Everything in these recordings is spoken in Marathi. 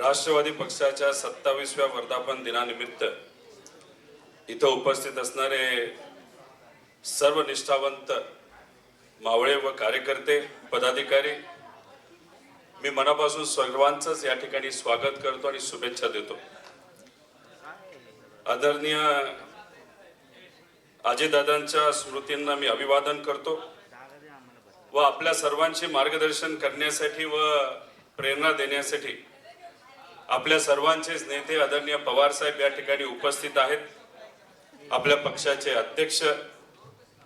राष्ट्रवादी पक्षाच्या 27व्या वर्धापन दिनानिमित्त इथं उपस्थित असणारे सर्व निष्ठावंत मावळे व कार्यकर्ते पदाधिकारी, मी मनापासून सर्वांचंच या ठिकाणी स्वागत करतो आणि शुभेच्छा देतो। आदरणीय अजयदादांच्या स्मृतींना मी अभिवादन करतो व आपल्या सर्वांचे मार्गदर्शन करण्यासाठी व प्रेरणा देण्यासाठी आपल्या सर्वांचेच नेते आदरणीय पवार साहेब या ठिकाणी उपस्थित आहेत। आपल्या पक्षाचे अध्यक्ष,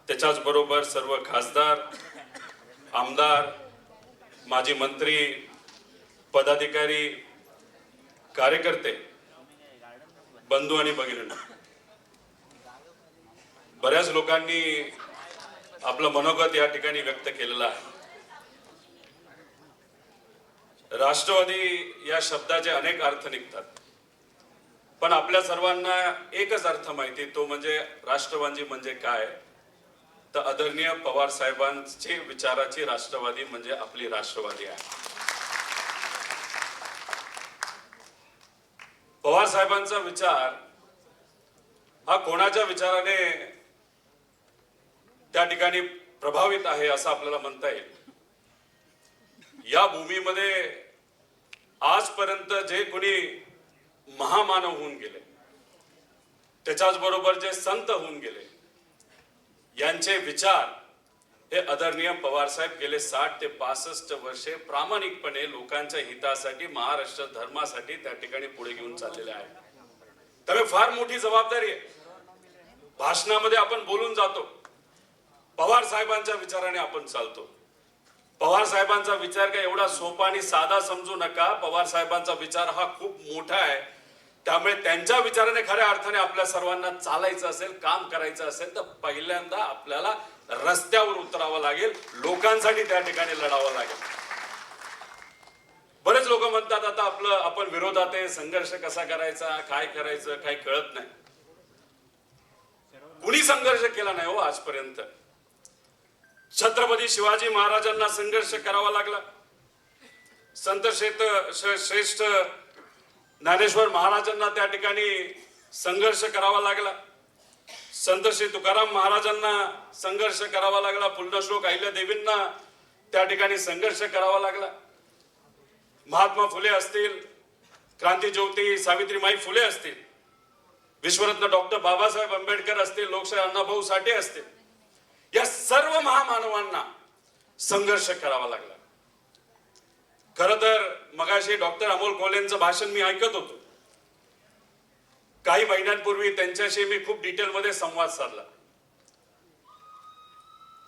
त्याच्याच बरोबर सर्व खासदार, आमदार, माजी मंत्री, पदाधिकारी, कार्यकर्ते, बंधू आणि भगिनींनो, बऱ्याच लोकांनी आपलं मनोगत या ठिकाणी व्यक्त केलेलं आहे। राष्ट्रवादी या शब्दाचे अनेक अर्थ निघतात, पण आपल्या सर्वांना एकच अर्थ माहिती, तो म्हणजे राष्ट्रवादी म्हणजे काय, तर आदरणीय पवार साहेबांची विचाराची राष्ट्रवादी म्हणजे आपली राष्ट्रवादी आहे। पवार साहेबांचा विचार हा कोणाच्या विचाराने त्या ठिकाणी प्रभावित आहे असं आपल्याला म्हणता येईल। या भूमीमध्ये आजपर्यंत जे कोणी महामानव होऊन गेले, त्याच्याच बरोबर जे संत होऊन गेले, यांचे विचार हे आदरणीय पवार साहेब गेले 60 ते 65 वर्षे प्रामाणिकपणे लोकांच्या हितासाठी, महाराष्ट्र धर्मासाठी त्या ठिकाणी पुढे घेऊन चाललेले आहेत। त्यामुळे फार मोठी जबाबदारी आहे। भाषणामध्ये आपण बोलून जातो, पवार साहेबांच्या विचाराने आपण चालतो। पवार साहेबांचा विचार काय एवढा सोपा आणि साधा समजू नका। पवार साहेबांचा विचार हा खूप मोठा आहे। त्यामुळे त्यांच्या विचाराने खऱ्या अर्थाने आपल्या सर्वांना चालायचं असेल, काम करायचं असेल, तर पहिल्यांदा आपल्याला रस्त्यावर उतरावं लागेल, लोकांसाठी त्या ठिकाणी लढावं लागेल। बरेच लोक म्हणतात आता आपण विरोधात आहे, संघर्ष कसा करायचा, काय करायचं काही कळत नाही। कुणी संघर्ष केला नाही हो आजपर्यंत। छत्रपती शिवाजी महाराजांना संघर्ष करावा लागला, संत श्रेष्ठ ज्ञानेश्वर महाराजांना त्या ठिकाणी संघर्ष करावा लागला, संत श्री तुकाराम महाराजांना संघर्ष करावा लागला, पुण्यश्लोक अहिल्यादेवींना त्या ठिकाणी संघर्ष करावा लागला, महात्मा फुले असतील, क्रांतीज्योती सावित्रीबाई फुले असतील, विश्वरत्न डॉक्टर बाबासाहेब आंबेडकर असतील, लोकशाहीर अण्णाभाऊ साठे असतील, या सर्व महामानवांना संघर्ष करावा लागला। खर तर मगाशी डॉक्टर अमोल कोल्हेंचं भाषण मी ऐकत होतो। काही महिन्यांपूर्वी त्यांच्याशी मी खूप डिटेलमध्ये संवाद साधला।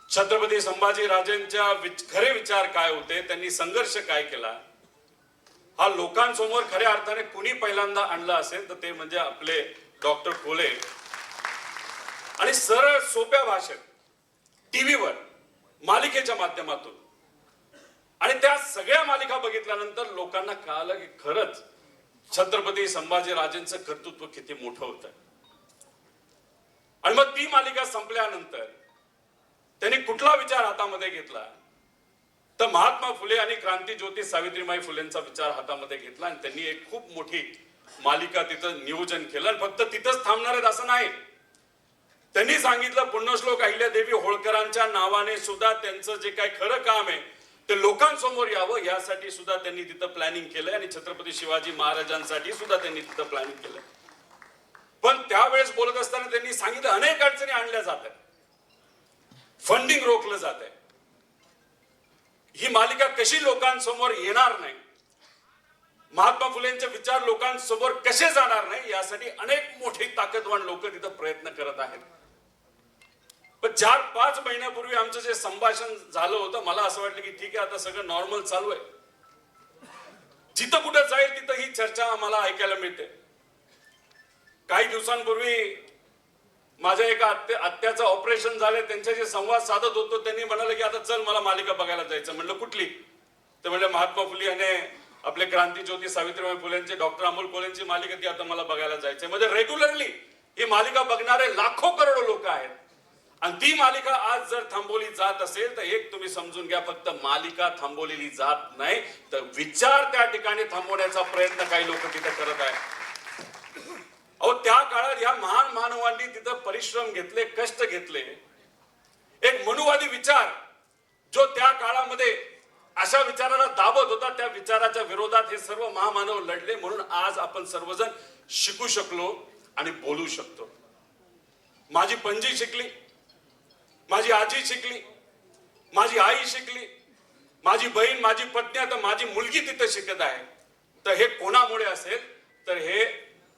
छत्रपती संभाजी राजेंच्या खरे विचार काय होते, त्यांनी संघर्ष काय केला, हा लोकांसमोर खऱ्या अर्थाने कुणी पहिल्यांदा आणला असेल तर ते म्हणजे आपले डॉक्टर कोल्हे। आणि सरळ सोप्या भाषेत टीव्हीवर मालिकेच्या माध्यमातून, आणि त्या सगळ्या मालिका बघितल्यानंतर लोकांना कळालं की खरंच छत्रपती संभाजी राजेंचं कर्तृत्व किती मोठं होतं। आणि मग ती मालिका संपल्यानंतर त्यांनी कुठला विचार हातामध्ये घेतला, तर महात्मा फुले आणि क्रांतीज्योती सावित्रीबाई फुलेंचा विचार हातामध्ये घेतला आणि त्यांनी एक खूप मोठी मालिका तिथं नियोजन केलं। आणि फक्त तिथंच थांबणार आहेत असं नाही, त्यांनी सांगितलं पुण्यश्लोक अहिल्यादेवी होळकरांच्या नावाने सुद्धा त्यांचं जे काही खरं काम आहे ते लोकांसमोर यावं, यासाठी सुद्धा त्यांनी तिथं प्लॅनिंग केलंय आणि छत्रपती शिवाजी महाराजांसाठी सुद्धा त्यांनी तिथं प्लॅनिंग केलंय। पण त्यावेळेस बोलत असताना त्यांनी सांगितलं अनेक अडचणी आणल्या जात आहेत, फंडिंग रोखलं जात आहे, ही मालिका कशी लोकांसमोर येणार नाही, महात्मा फुलेंचे विचार लोकांसमोर कसे जाणार नाही, यासाठी अनेक मोठी ताकदवान लोक तिथं प्रयत्न करत आहेत। पण 4-5 महिन्यापूर्वी आमचं जे संभाषण झालं होतं, मला असं वाटलं की ठीक आहे आता सगळं नॉर्मल चालू आहे, जिथं कुठं जाईल तिथं ही चर्चा आम्हाला ऐकायला मिळते। काही दिवसांपूर्वी माझ्या एका आत्याचं ऑपरेशन झाले, त्यांच्याशी संवाद साधत होतो, त्यांनी म्हणाले की आता चल मला मालिका बघायला जायचं। म्हणलं कुठली, तर म्हणलं महात्मा फुले आणि आपले क्रांतीज्योती सावित्रीबाई फुलेंचे डॉक्टर अमोल कोल्हेंची मालिका ती आता मला बघायला जायचंय। म्हणजे रेग्युलरली ही मालिका बघणारे लाखो करोडो लोक आहेत आणि ती मालिका आज जर थांबवली जात असेल तर एक तुम्ही समजून घ्या, फक्त मालिका थांबवलेली जात नाही तर विचार त्या ठिकाणी थांबवण्याचा प्रयत्न काही लोक तिथे करत आहेत. अहो त्या काळात या महान मानवांनी तिथं परिश्रम घेतले, कष्ट घेतले. एक मनुवादी विचार जो त्या काळामध्ये अशा विचाराला दाबत होता, त्या विचाराच्या विरोधात हे सर्व महामानव लढले. म्हणून आज आपण सर्वजण शिकू शकलो आणि बोलू शकतो. माझी पणजी शिकली, माझी आजी शिकली, माझी आई शिकली, माझी बहीण, माझी पत्नी, आता माझी मुलगी तिथे शिकत आहे. तर हे कोणामुळे असेल तर हे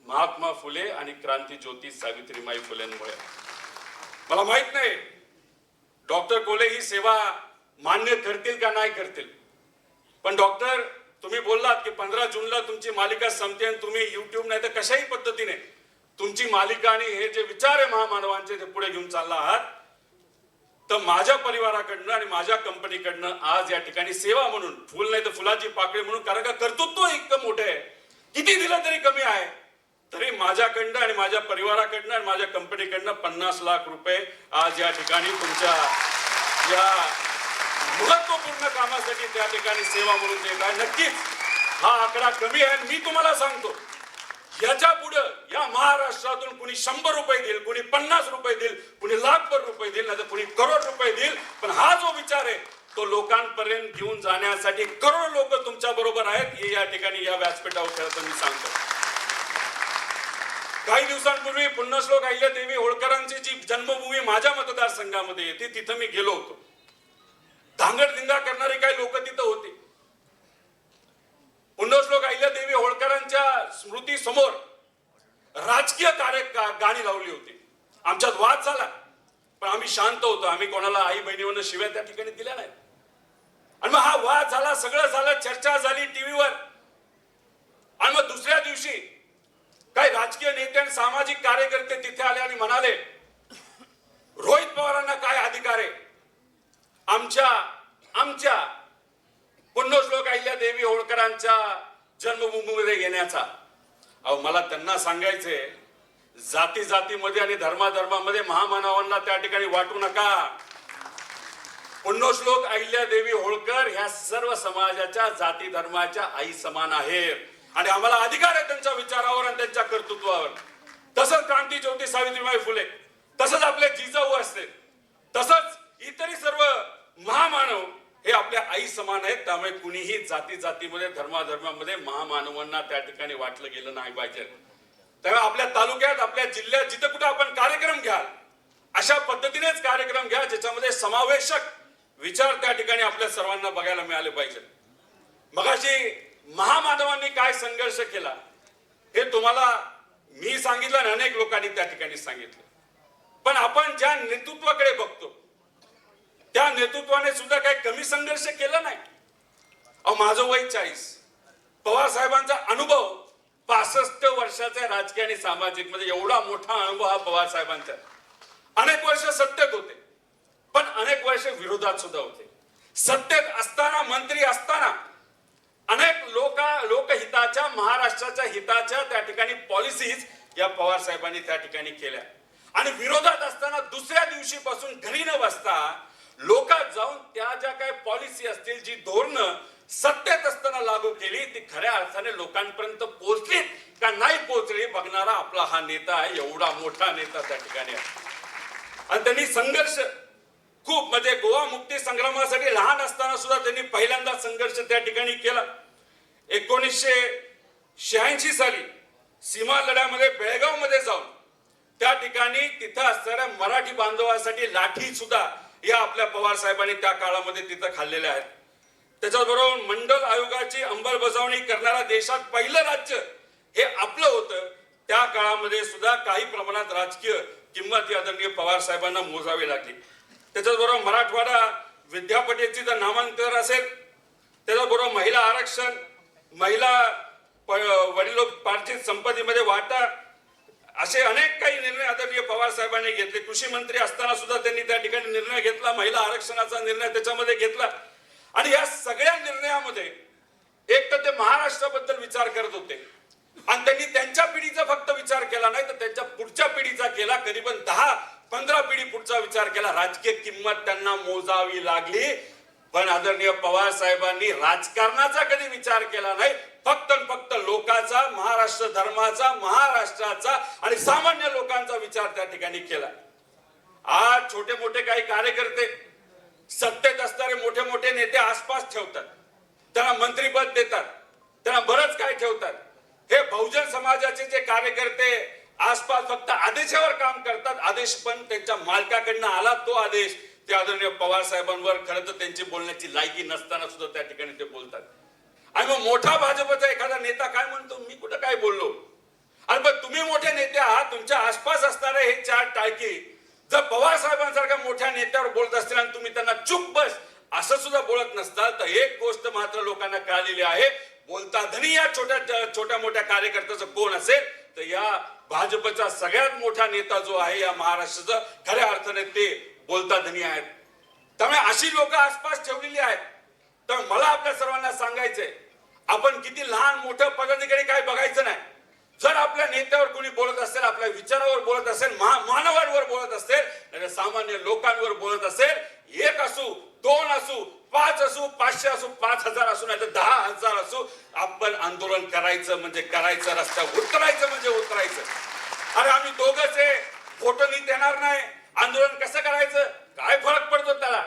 महात्मा फुले आणि क्रांतीज्योती सावित्रीबाई फुलेंमुळे. मला माहित नाही डॉक्टर कोले ही सेवा मान्य करतील का नाही करतील, पण डॉक्टर तुम्ही बोललात की 15 जूनला तुमची मालिका संपते आणि तुम्ही युट्यूब नाही तर कशाही पद्धतीने तुमची मालिका आणि हे जे विचार आहे महामानवांचे ते पुढे घेऊन चालला आहात. तर माझ्या परिवाराकडनं आणि माझ्या कंपनीकडनं आज या ठिकाणी सेवा म्हणून, फुल नाही तर फुलाची पाकळी म्हणून, कारण का कर्तृत्व इतकं मोठं आहे, किती दिलं तरी कमी आहे. तरी माझ्याकडनं आणि माझ्या परिवाराकडनं आणि माझ्या कंपनीकडनं 50 लाख रुपये आज या ठिकाणी तुमच्या या महत्वपूर्ण कामासाठी त्या ठिकाणी सेवा म्हणून देत आहे. नक्कीच हा आकडा कमी आहे. मी तुम्हाला सांगतो याच्या पुढे या महाराष्ट्रातून कुणी 100 रुपये देईल, कुणी 50 रुपये देईल, कुणी लाखभर रुपये देईल, नाही तर कुणी करोड रुपये देईल, पण हा जो विचार आहे तो लोकांपर्यंत घेऊन जाण्यासाठी करोड लोक तुमच्या बरोबर आहेत हे या ठिकाणी या व्यासपीठावर खरं तर मी सांगतो. काही दिवसांपूर्वी पुण्यश्लोक अहिल्यादेवी होळकरांची जी जन्मभूमी माझ्या मतदारसंघामध्ये येते तिथं मी गेलो होतो. धांगडधिंगा करणारे काही लोक तिथं होते. पुण्यश्लोक अहिल्यादेवी होळकरांच्या स्मृती समोर राजकीय गाणी लावली होती. आमच्यात वाद झाला, पण आम्ही शांत होतो. आम्ही कोणाला आई बहिणीवरनं शिव्या त्या ठिकाणी दिल्या नाही. आणि मग हा वाद झाला, सगळं झालं, चर्चा झाली टीव्हीवर. आणि मग दुसऱ्या दिवशी काही राजकीय नेते आणि सामाजिक कार्यकर्ते तिथे आले आणि म्हणाले रोहित पवारांना काय अधिकार आहे आमच्या पुण्यश्लोक अहिल्यादेवी होळकरांच्या जन्मभूमीमध्ये येण्याचा. अहो मला त्यांना सांगायचे जाती जातीमध्ये आणि धर्माधर्मामध्ये महामानवांना त्या ठिकाणी वाटू नका. पुण्यश्लोक अहिल्यादेवी होळकर ह्या सर्व समाजाच्या जाती धर्माच्या आई समान आहेत आणि आम्हाला अधिकार आहे त्यांच्या विचारावर आणि त्यांच्या कर्तृत्वावर. तसंच क्रांतीज्योती सावित्रीबाई फुले, तसंच आपले जिजाऊ असते, तसंच इतरही सर्व महामानव हे आपल्या आई समान आहेत. त्यामुळे कुणीही जाती जातीमध्ये धर्माधर्मामध्ये महामानवांना त्या ठिकाणी वाटलं गेलं नाही पाहिजे. त्यामुळे आपल्या तालुक्यात, आपल्या जिल्ह्यात जिथं कुठं आपण कार्यक्रम घ्याल अशा पद्धतीनेच कार्यक्रम घ्या ज्याच्यामध्ये समावेशक विचार त्या ठिकाणी आपल्या सर्वांना बघायला मिळाले पाहिजे. मगाशी महामानवांनी काय संघर्ष केला हे तुम्हाला मी सांगितलं आणि अनेक लोकांनी त्या ठिकाणी सांगितलं. पण आपण ज्या नेतृत्वाकडे बघतो त्या नेतृत्वाने सुद्धा काही कमी संघर्ष केला नाही. अहो माझं वय 40, पवार साहेबांचा अनुभव 65 वर्षाचा राजकीय आणि सामाजिक मध्ये एवढा मोठा अनुभव हा पवार साहेबांचा. अनेक वर्ष सत्तेत होते, पण अनेक वर्ष विरोधात सुद्धा होते. सत्तेत असताना, मंत्री असताना अनेक लोकहिताच्या, महाराष्ट्राच्या हिताच्या त्या ठिकाणी पॉलिसीज या पवार साहेबांनी त्या ठिकाणी केल्या. आणि विरोधात असताना दुसऱ्या दिवशीपासून घरी न बसता लोकात जाऊन त्या ज्या काही पॉलिसी असतील, जी धोरणं सत्तेत असताना लागू केली ती खऱ्या अर्थाने लोकांपर्यंत पोहोचली का नाही पोहोचली बघणारा आपला हा नेता आहे. एवढा मोठा नेता त्या ठिकाणी आहे. आणि त्यांनी संघर्ष खूप, म्हणजे गोवा मुक्ती संग्रामासाठी लहान असताना सुद्धा त्यांनी पहिल्यांदा संघर्ष त्या ठिकाणी केला. 1986 साली सीमा लढ्यामध्ये बेळगाव मध्ये जाऊन त्या ठिकाणी तिथं असणाऱ्या मराठी बांधवांसाठी लाठी सुद्धा या आपल्या पवार साहेबांनी त्या काळामध्ये तिथं खाल्लेल्या आहेत. त्याच्याबरोबर मंडल आयोगाची अंमलबजावणी करणारा देशात पहिलं राज्य हे आपलं होतं. त्या काळामध्ये सुद्धा काही प्रमाणात राजकीय किंमत ही आदरणीय पवार साहेबांना मोजावी लागली. त्याच्याबरोबर मराठवाडा विद्यापीठाची जर नामांतर असेल, त्याच्याबरोबर महिला आरक्षण, महिला वडिलोपार्जित संपत्तीमध्ये वाटा, असे अनेक काही निर्णय आदरणीय पवार साहेबांनी घेतले. कृषी मंत्री असताना सुद्धा त्यांनी त्या ठिकाणी निर्णय घेतला, महिला आरक्षणाचा निर्णय त्याच्यामध्ये घेतला. आणि या सगळ्या निर्णयामध्ये एक तर ते महाराष्ट्राबद्दल विचार करत होते आणि त्यांनी त्यांच्या पिढीचा फक्त विचार केला नाही तर त्यांच्या पुढच्या पिढीचा केला. करीबन 10 15 पिढी पुढचा विचार केला, राजकीय किंमत त्यांना मोजावी लागली. पण आदरणीय पवार साहेबांनी राजकारणाचा कधी विचार केला नाही, फक्त फक्त लोकांचा, महाराष्ट्र धर्माचा, महाराष्ट्राचा आणि सामान्य लोकांचा विचार त्या ठिकाणी केला. आज छोटे मोठे काही कार्यकर्ते, सत्तेत असणारे मोठे मोठे नेते आसपास ठेवतात, त्यांना मंत्रीपद देतात, त्यांना बरंच काय ठेवतात. हे बहुजन समाजाचे जे कार्यकर्ते आसपास फक्त आदेशावर काम करतात, आदेश पण त्यांच्या मालकाकडनं आला तो आदेश, ते आदरणीय पवार साहेबांवर खरं तर त्यांची बोलण्याची लायकी नसताना सुद्धा त्या ठिकाणी ते बोलतात. आणि मग मोठा भाजपचा एखादा नेता काय म्हणतो, मी कुठं काय बोललो. आणि पण तुम्ही मोठे नेते आहात, तुमच्या आसपास असणारे हे चार टाळकी जर पवार साहेबांसारख्या मोठ्या नेत्यावर बोलत असतील आणि तुम्ही त्यांना चुप बस असं सुद्धा बोलत नसताल, तर एक गोष्ट मात्र लोकांना कळलेली आहे, बोलता धनी या छोट्या मोठ्या कार्यकर्त्याचं कोण असेल तर या भाजपचा सगळ्यात मोठा नेता जो आहे या महाराष्ट्राचा, खऱ्या अर्थाने ते बोलता धनी आहेत. त्यामुळे अशी लोक आसपास ठेवलेली आहेत. तर मला आपल्या सर्वांना सांगायचंय, आपण किती लहान मोठं पदाधिकारी काय बघायचं नाही. जर आपल्या नेत्यावर कोणी बोलत असेल, आपल्या विचारावर बोलत असेल, मानवांवर बोलत असेल, नाही सामान्य लोकांवर बोलत असेल, 1 असू 2 असू 5 असू 500 असू 5000 असू नाही तर 10,000 असू, आपण आंदोलन करायचं म्हणजे करायचं, रस्त्यावर उतरायचं म्हणजे उतरायचं. अरे आम्ही दोघंच आहे, फोटो नीट येणार नाही, आंदोलन कसं करायचं, काय फरक पडतो त्याला.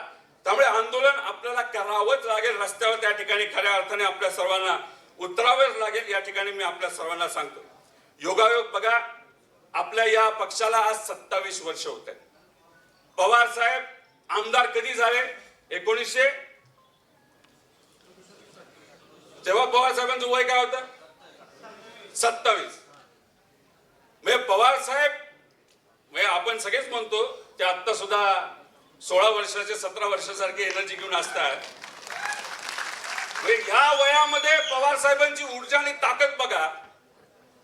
त्यामुळे आंदोलन आपल्याला करावंच लागेल, रस्त्यावर त्या ठिकाणी खऱ्या अर्थाने आपल्या सर्वांना उतरावंच लागेल. या ठिकाणी मी आपल्या सर्वांना सांगतो, योगायोग बघा, आपल्या या पक्षाला आज 27 वर्ष होत आहेत. पवार साहेब आमदार कधी झाले, 1900, तेव्हा पवार साहेबांचं वय काय होतं, 27. म्हणजे पवार साहेब, म्हणजे आपण सगळेच म्हणतो ते आता सुद्धा 16 वर्षाचे 17 वर्षासारखे एनर्जी घेऊन असतात. या वयामध्ये पवार साहेबांची ऊर्जा आणि ताकद बघा.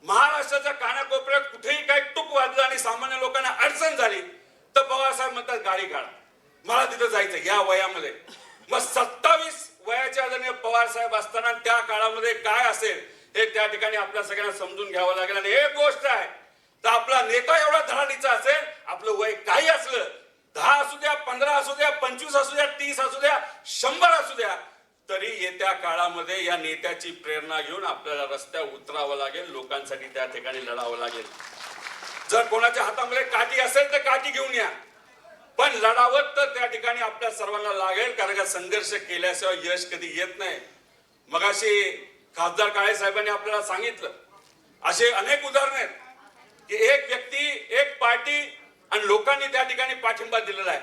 महाराष्ट्राच्या कानाकोपऱ्यात कुठेही काही टूक वाजलं आणि सामान्य लोकांना अडचण झाली तर पवार साहेब म्हणतात गाडी काढा, मला तिथं जायचं. या वयामध्ये मग 27 वयाचे आदरणीय पवार साहेब असताना त्या काळामध्ये काय असेल हे त्या ठिकाणी आपल्या सगळ्यांना समजून घ्यावं लागेल. आणि एक गोष्ट आहे, तर आपला नेता एवढा धडाडीचा असेल, आपलं वय काही असलं, 10 असू द्या, 15 असू द्या, 25 असू द्या, 30 असू द्या, 100 असू द्या, तरी येत्या काळामध्ये या नेत्याची प्रेरणा घेऊन आपल्याला रस्त्यावर उतरावं लागेल, लोकांसाठी त्या ठिकाणी लढावं लागेल. जर कोणाच्या हातामध्ये काठी असेल तर काठी घेऊन या, पण लढावं तर त्या ठिकाणी आपल्या सर्वांना लागेल, कारण का संघर्ष केल्याशिवाय यश कधी येत नाही. मगाशी खासदार काळे साहेबांनी आपल्याला सांगितलं, असे अनेक उदाहरण आहेत की एक व्यक्ती, एक पार्टी आणि लोकांनी त्या ठिकाणी पाठिंबा दिलेला आहे.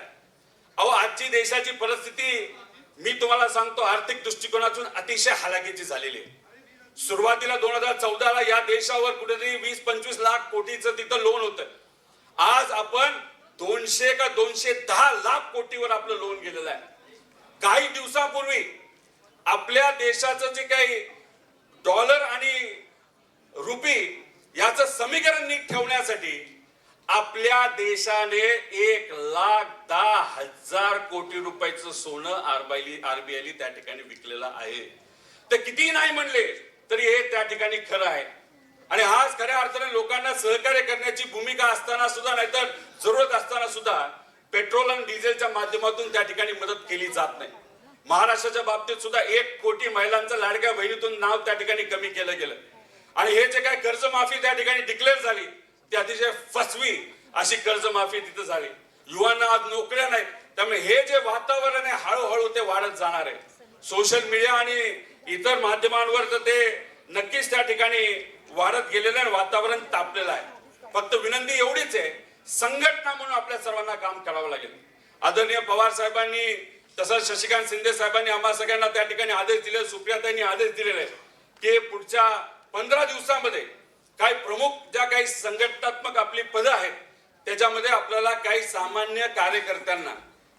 अहो, आजची देशाची परिस्थिती मी तुम्हाला सांगतो, आर्थिक दृष्टिकोनातून अतिशय हलाखीची झालेली आहे. सुरुवातीला 2014ला या देशावर कुठेतरी 20-25 लाख कोटीचं तिथं लोन होतं. आज आपण 200 का 210 लाख कोटीवर आपलं लोन गेलेलं आहे. काही दिवसापूर्वी आपल्या देशाचं जे काही डॉलर आणि रुपी याचं समीकरण नीट ठेवण्यासाठी आपल्या देशाने 1,10,000 कोटी रुपयाचं सोनं आरबीआयने त्या ठिकाणी विकलेलं आहे. तर किती नाही म्हणले तरी हे त्या ठिकाणी खरं आहे. आणि आज खऱ्या अर्थाने लोकांना सहकार्य करण्याची भूमिका असताना सुद्धा, नाहीतर जरूरत असताना सुद्धा पेट्रोल आणि डिझेलच्या माध्यमातून त्या ठिकाणी मदत केली जात नाही. महाराष्ट्राच्या बाबतीत सुद्धा 1 कोटी महिलांचं लाडक्या बहिणीतून नाव त्या ठिकाणी कमी केलं गेलं. आणि हे जे काय कर्जमाफी त्या ठिकाणी डिक्लेअर झाली ती अतिशय फसवी अशी कर्जमाफी तिथं झाली. युवांना आज नोकऱ्या नाहीत. त्यामुळे हे जे वातावरण आहे हळूहळू ते वाढत जाणार आहे. सोशल मीडिया आणि इतर माध्यमांवर तर ते नक्कीच त्या ठिकाणी वाढत गेलेलं आहे, वातावरण तापलेलं आहे. फक्त विनंती एवढीच आहे, संघटना म्हणून आपल्या सर्वांना काम करावं लागेल. आदरणीय पवार साहेबांनी, तसंच शशिकांत शिंदे साहेबांनी आम्हा सगळ्यांना त्या ठिकाणी आदेश दिले, सुप्रियाताईंनी आदेश दिलेले आहे की पुढच्या 15 दिवसामध्ये काही प्रमुख ज्या काही संघटनात्मक आपली पदं आहेत त्याच्यामध्ये आपल्याला काही सामान्य कार्यकर्त्यांना,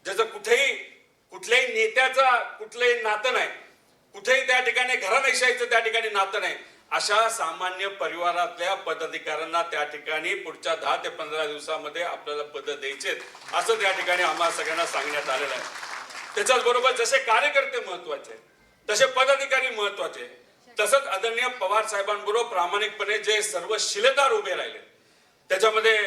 ज्याचं कुठल्याही नेत्याचा कुठलंही नातं नाही, कुठेही त्या ठिकाणी घराणेशाहीचं त्या ठिकाणी नातं नाही, अशा सामान्य परिवारातल्या पदाधिकाऱ्यांना त्या ठिकाणी पुढच्या 10 ते 15 दिवसामध्ये आपल्याला पदं द्यायचे असं त्या ठिकाणी आम्हाला सगळ्यांना सांगण्यात आलेलं आहे. त्याच्याच बरोबर जसे कार्यकर्ते महत्वाचे तसे पदाधिकारी महत्वाचे, तसंच आदरणीय पवार साहेबांबरोबर प्रामाणिकपणे जे सर्व शिलेदार उभे राहिले त्याच्यामध्ये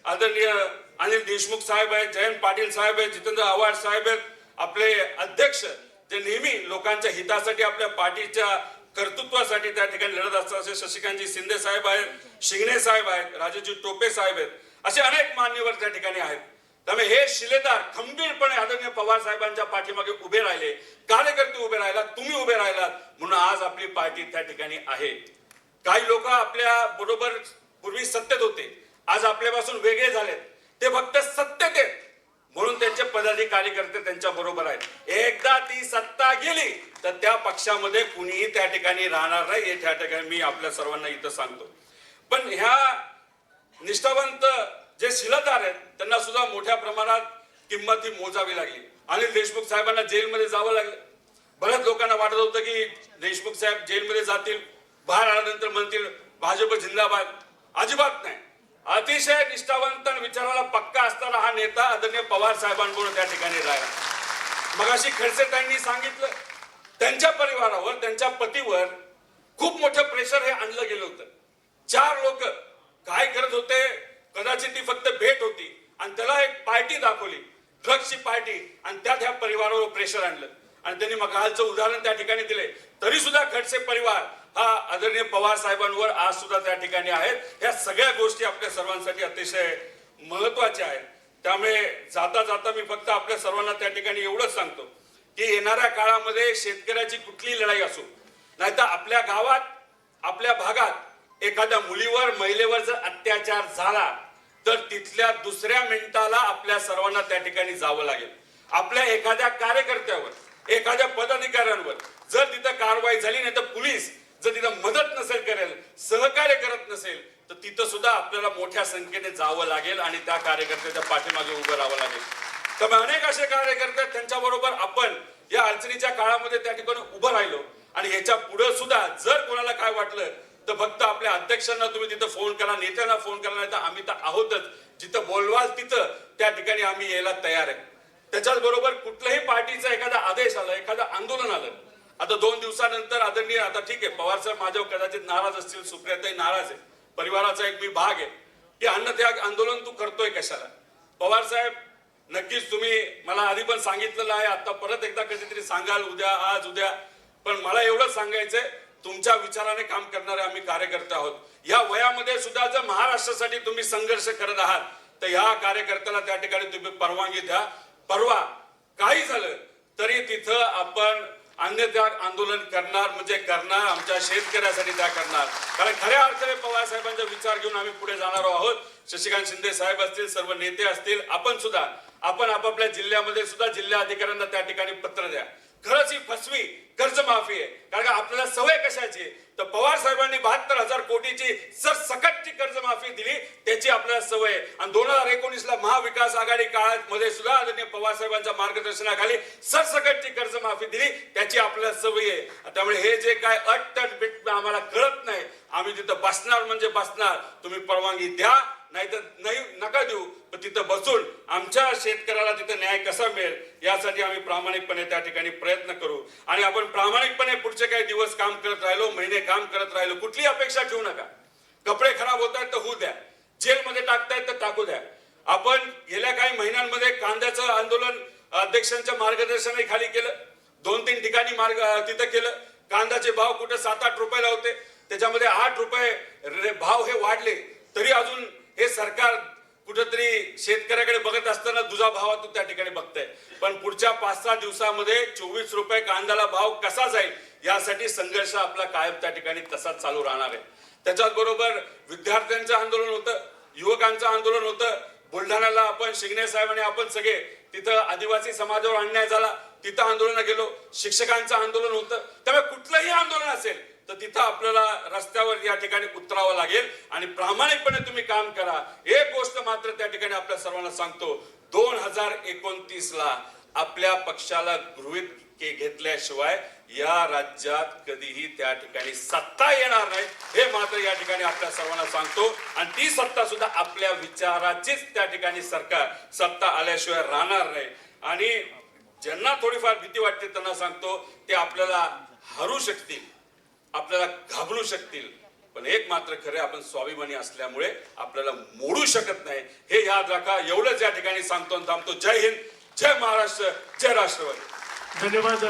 आदरणीय अनिल देशमुख साहेब आहेत, जयंत पाटील साहेब आहेत, जितेंद्र आव्हाड साहेब आहेत, आपले अध्यक्ष जे नेहमी लोकांच्या हितासाठी आपल्या पार्टीच्या कर्तृत्वासाठी त्या ठिकाणी लढत असतात असे शशिकांतजी शिंदे साहेब आहेत, शिंगणे साहेब आहेत, राजेजी टोपे साहेब आहेत, असे अनेक मान्यवर त्या ठिकाणी आहेत. त्यामुळे हे शिलेदार खंबीरपणे आदरणीय पवार साहेबांच्या पाठीमागे उभे राहिले, कार्यकर्ते उभे राहिलात, तुम्ही उभे राहिलात, म्हणून आज आपली पार्टी त्या ठिकाणी आहे. काही लोक आपल्या बरोबर पूर्वी सत्तेत होते, आज आपल्यापासून वेगळे झालेत, ते फक्त सत्तेत आहेत म्हणून त्यांचे पदाधिकारी कार्यकर्ते त्यांच्या बरोबर आहेत. एकदा ती सत्ता गेली तर त्या पक्षामध्ये कुणीही त्या ठिकाणी राहणार नाही, हे त्या ठिकाणी मी आपल्या सर्वांना इथं सांगतो. पण ह्या निष्ठावंत जे शिलेदार आहेत त्यांना सुद्धा मोठ्या प्रमाणात किंमत ही मोजावी लागली. अनिल देशमुख साहेबांना जेलमध्ये जावं लागलं. बऱ्याच लोकांना वाटत होतं की देशमुख साहेब जेलमध्ये जातील, बाहेर आल्यानंतर म्हणतील भाजप जिंदाबाद. अजिबात नाही. अतिशय निष्ठावंत विचाराला पक्का असताना हा नेता आदरणीय पवार साहेबांबरोबर त्या ठिकाणी राहिला. मगाशी खडसे ताईंनी सांगितलं त्यांच्या परिवारावर, त्यांच्या पतीवर खूप मोठं प्रेशर हे आणलं गेलं होतं. 4 लोक काय करत होते, कदाचित ती फक्त भेट होती आणि त्याला एक पार्टी दाखवली, ड्रग्सची पार्टी, आणि त्यात ह्या परिवारावर प्रेशर आणलं आणि त्यांनी मग कालचं उदाहरण त्या ठिकाणी दिले. तरी सुद्धा खडसे परिवार हा आदरणीय पवार साहेबांवर आज सुद्धा त्या ठिकाणी आहेत. ह्या सगळ्या गोष्टी आपल्या सर्वांसाठी अतिशय महत्वाच्या आहेत. त्यामुळे जाता जाता मी फक्त आपल्या सर्वांना त्या ठिकाणी एवढंच सांगतो की येणाऱ्या काळामध्ये शेतकऱ्याची कुठली लढाई असो, नाहीतर आपल्या गावात, आपल्या भागात एखाद्या मुलीवर, महिलेवर जर अत्याचार झाला तर तिथल्या दुसऱ्या मिनिटाला आपल्या सर्वांना त्या ठिकाणी जावं लागेल. आपल्या एखाद्या कार्यकर्त्यावर, एखाद्या पदाधिकाऱ्यांवर जर तिथं कारवाई झाली नाही तर पोलीस जर तिथं मदत नसेल करेल, सहकार्य करत नसेल तर तिथं सुद्धा आपल्याला मोठ्या संख्येने जावं लागेल आणि त्या कार्यकर्त्याच्या पाठीमागे उभं राहावं लागेल. त्यामुळे अनेक असे कार्यकर्ते त्यांच्याबरोबर आपण या अडचणीच्या काळामध्ये त्या ठिकाणी उभं राहिलो आणि याच्या पुढे सुद्धा जर कोणाला काय वाटलं तर फक्त आपल्या अध्यक्षांना तुम्ही तिथं फोन करा, नेत्यांना फोन करा, नाही तर आम्ही तर आहोतच. जिथं बोलवाल तिथं त्या ठिकाणी आम्ही यायला तयार आहे. त्याच्याच बरोबर कुठल्याही पार्टीचा एखादा आदेश आला, एखादं आंदोलन आलं, आता 2 दिवसानंतर आदरणीय, आता ठीक आहे पवार साहेब माझ्यावर कदाचित नाराज असतील, सुप्रियाताई नाराज आहे, परिवाराचा एक मी भाग आहे, की अन्नत्याग आंदोलन तू करतोय कशाला? पवार साहेब नक्कीच तुम्ही मला आधी पण सांगितलेलं आहे, आता परत एकदा कधीतरी सांगाल, उद्या, आज, उद्या, पण मला एवढंच सांगायचंय तुमच्या विचाराने काम करणारे आम्ही कार्यकर्ते आहोत. या वयामध्ये सुद्धा जर महाराष्ट्रासाठी तुम्ही संघर्ष करत आहात तर या कार्यकर्त्याला त्या ठिकाणी तुम्ही परवानगी द्या. परवा काही झालं तरी तिथं आपण अन्नत्याग आंदोलन करणार, म्हणजे करणार, आमच्या शेतकऱ्यासाठी त्या करणार. कारण खऱ्या अर्थाने पवार साहेबांचा विचार घेऊन आम्ही पुढे जाणार आहोत. शशिकांत शिंदे साहेब असतील, सर्व नेते असतील, आपण सुद्धा, आपण आपापल्या जिल्ह्यामध्ये सुद्धा जिल्हा अधिकाऱ्यांना त्या ठिकाणी पत्र द्या. खरंच ही फसवी कर्जमाफी आहे. कारण का आपल्याला सवय कशाची, तर पवार साहेबांनी 72,000 कोटीची सरसकटची कर्जमाफी दिली, त्याची आपल्याला सवय. आणि 2019ला महाविकास आघाडी काळात मध्ये सुद्धा आदरणीय पवार साहेबांच्या मार्गदर्शनाखाली सरसकटची कर्जमाफी दिली, त्याची आपल्याला सवय आहे. त्यामुळे हे जे काय अट आम्हाला कळत नाही, आम्ही तिथं बसणार म्हणजे बसणार. तुम्ही परवानगी द्या नाहीतर नाही, नका देऊ, पण तिथं बसून आमच्या शेतकऱ्याला तिथं न्याय कसा मिळेल यासाठी आम्ही प्रामाणिकपणे त्या ठिकाणी प्रयत्न करू. आणि आपण प्रामाणिकपणे पुढचे काही दिवस काम करत राहिलो, महिने काम करत राहिलो, कुठली अपेक्षा ठेवू नका. कपडे खराब होत आहेत तर होऊ द्या, जेलमध्ये टाकतायत तर टाकू द्या. आपण गेल्या काही महिन्यांमध्ये कांद्याचं आंदोलन अध्यक्षांच्या मार्गदर्शनाखाली केलं, 2-3 ठिकाणी तिथं केलं. कांद्याचे भाव कुठे 7-8 रुपयाला होते, त्याच्यामध्ये 8 रुपये भाव हे वाढले, तरी अजून हे सरकार कुठेतरी शेतकऱ्याकडे बघत असताना दुजा भावातून त्या ठिकाणी बघताय. पण पुढच्या 5-6 दिवसामध्ये 24 रुपये कांद्याला भाव कसा जाईल यासाठी संघर्ष आपला कायम त्या ठिकाणी तसाच चालू राहणार आहे. त्याच्याच बरोबर विद्यार्थ्यांचं आंदोलन होतं, युवकांचं आंदोलन होतं. बुलढाण्याला आपण शिंगणे साहेब आणि आपण सगळे तिथं आदिवासी समाजावर अन्याय झाला, तिथं आंदोलन गेलो. शिक्षकांचं आंदोलन होतं. त्यामुळे कुठलंही आंदोलन असेल तर तिथं आपल्याला रस्त्यावर या ठिकाणी उतरावं लागेल आणि प्रामाणिकपणे तुम्ही काम करा. एक गोष्ट मात्र त्या ठिकाणी आपल्या सर्वांना सांगतो, 2029ला आपल्या पक्षाला गृहीत घेतल्याशिवाय या राज्यात कधीही त्या ठिकाणी सत्ता येणार नाही, हे मात्र या ठिकाणी आपल्या सर्वांना सांगतो. आणि ती सत्ता सुद्धा आपल्या विचाराचीच त्या ठिकाणी सरकार सत्ता आल्याशिवाय राहणार नाही. आणि ज्यांना थोडीफार भीती वाटते त्यांना सांगतो, ते आपल्याला हरू शकतील, आपल्याला घाबरू शकतील, पण पण एक मात्र खरे, आपण स्वाभिमानी असल्यामुळे आपल्याला मोडू शकत नाही, हे याद राखा. एवढंच या ठिकाणी सांगतो आणि थांबतो. जय हिंद, जय महाराष्ट्र, जय राष्ट्रवादी. धन्यवाद.